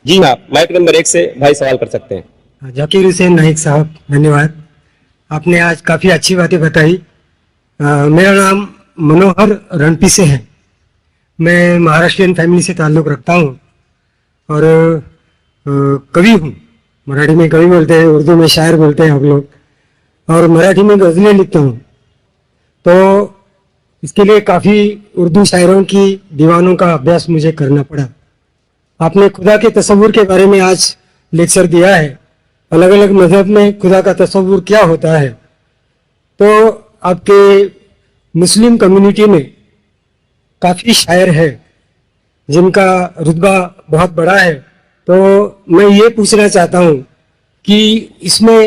جی ہاں، mic number 1 سے بھائی سوال کر سکتے ہیں۔ ذاکر حسین نائک صاحب، دھنیہ واد، آپ نے آج کافی اچھی باتیں بتائی۔ میرا نام منوہر رنپی سے ہے، میں مہاراشٹرین فیملی سے تعلق رکھتا ہوں اور کوی ہوں۔ مراٹھی میں کوی بولتے ہیں، اردو میں شاعر بولتے ہیں ہم لوگ، اور مراٹھی میں غزلیں لکھتا ہوں۔ تو اس کے لیے کافی اردو شاعروں کی دیوانوں کا ابھیاس مجھے کرنا پڑا۔ آپ نے خدا کے تصور کے بارے میں آج لیکچر دیا ہے، الگ الگ مذہب میں خدا کا تصور کیا ہوتا ہے۔ تو آپ کے مسلم کمیونٹی میں کافی شاعر ہے جن کا رتبہ بہت بڑا ہے، تو میں یہ پوچھنا چاہتا ہوں کہ اس میں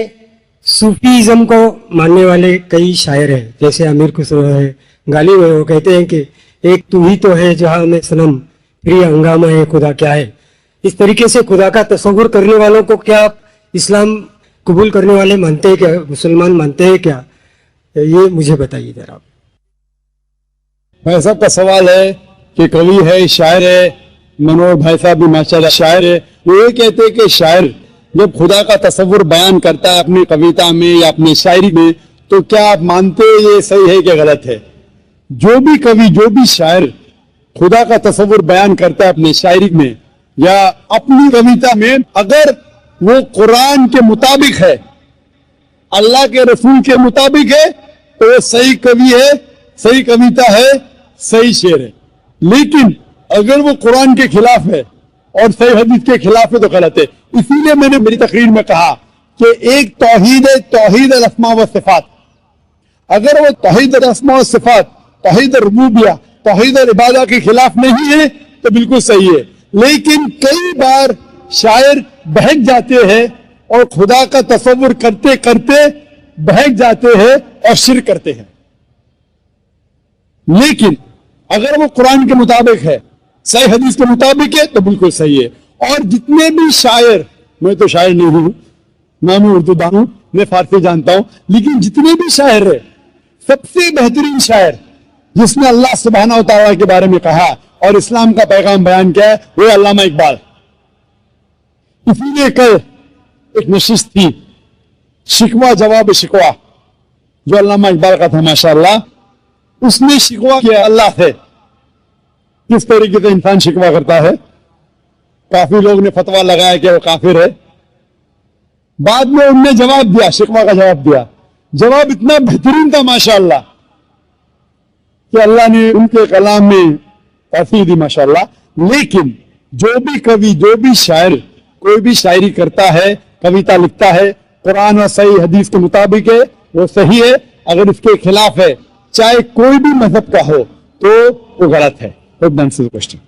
صوفیزم کو ماننے والے کئی شاعر ہیں، جیسے امیر خسرو ہے، غالب ہے، وہ کہتے ہیں کہ ایک تو ہی تو ہے جہاں میں صنم، پھر یہ ہنگامہ ہے خدا کیا ہے۔ اس طریقے سے خدا کا تصور کرنے والوں کو کیا آپ اسلام قبول کرنے والے مانتے ہیں کیا، مسلمان مانتے ہیں کیا؟ یہ مجھے بتائیے ذرا۔ بھائی صاحب کا سوال ہے کہ کوی ہے، شاعر ہے، منوہر بھائی صاحب بھی ماشاءاللہ شاعر ہے، وہ یہ کہتے ہیں کہ شاعر جب خدا کا تصور بیان کرتا ہے اپنی کویتا میں یا اپنی شاعری میں، تو کیا آپ مانتے یہ صحیح ہے کہ غلط ہے؟ جو بھی کوی، جو بھی شاعر خدا کا تصور بیان کرتا ہے اپنی شاعری میں یا اپنی کویتا میں، اگر وہ قرآن کے مطابق ہے، اللہ کے رسول کے مطابق ہے، تو وہ صحیح کوی ہے، صحیح کویتا ہے، صحیح شعر ہے۔ لیکن اگر وہ قرآن کے خلاف ہے اور صحیح حدیث کے خلاف ہے تو غلط ہے۔ اسی لیے میں نے میری تقریر میں کہا کہ ایک توحید ہے، توحید الاسماء و صفات۔ اگر وہ توحید الاسماء و صفات، توحید الربوبیہ، توحید العبادہ کے خلاف نہیں ہے تو بالکل صحیح ہے۔ لیکن کئی بار شاعر بہک جاتے ہیں اور خدا کا تصور کرتے کرتے بہک جاتے ہیں اور شرک کرتے ہیں۔ لیکن اگر وہ قرآن کے مطابق ہے، صحیح حدیث کے مطابق ہے تو بالکل صحیح ہے۔ اور جتنے بھی شاعر، میں تو شاعر نہیں ہوں، میں اردو دان ہوں، میں فارسی جانتا ہوں، لیکن جتنے بھی شاعر ہیں، سب سے بہترین شاعر جس نے اللہ سبحانہ و تعالیٰ کے بارے میں کہا اور اسلام کا پیغام بیان کیا ہے، وہ علامہ اقبال۔ اسی لیے کل ایک نشست تھی، شکوہ جواب شکوہ، جو علامہ اقبال کا تھا ماشاءاللہ۔ اس نے شکوہ کیا اللہ سے، کس طریقے سے انسان شکوہ کرتا ہے۔ کافی لوگ نے فتویٰ لگایا کہ وہ کافر ہے۔ بعد میں انہوں نے جواب دیا، شکوہ کا جواب دیا۔ جواب اتنا بہترین تھا ماشاءاللہ کہ اللہ نے ان کے کلام میں توفیق دی ماشاءاللہ۔ لیکن جو بھی کوی، جو بھی شاعر کوئی بھی شاعری کرتا ہے، کویتا لکھتا ہے، قرآن اور صحیح حدیث کے مطابق ہے، وہ صحیح ہے۔ اگر اس کے خلاف ہے، چاہے کوئی بھی مذہب کا ہو، تو وہ غلط ہے۔ Hope that answers the question.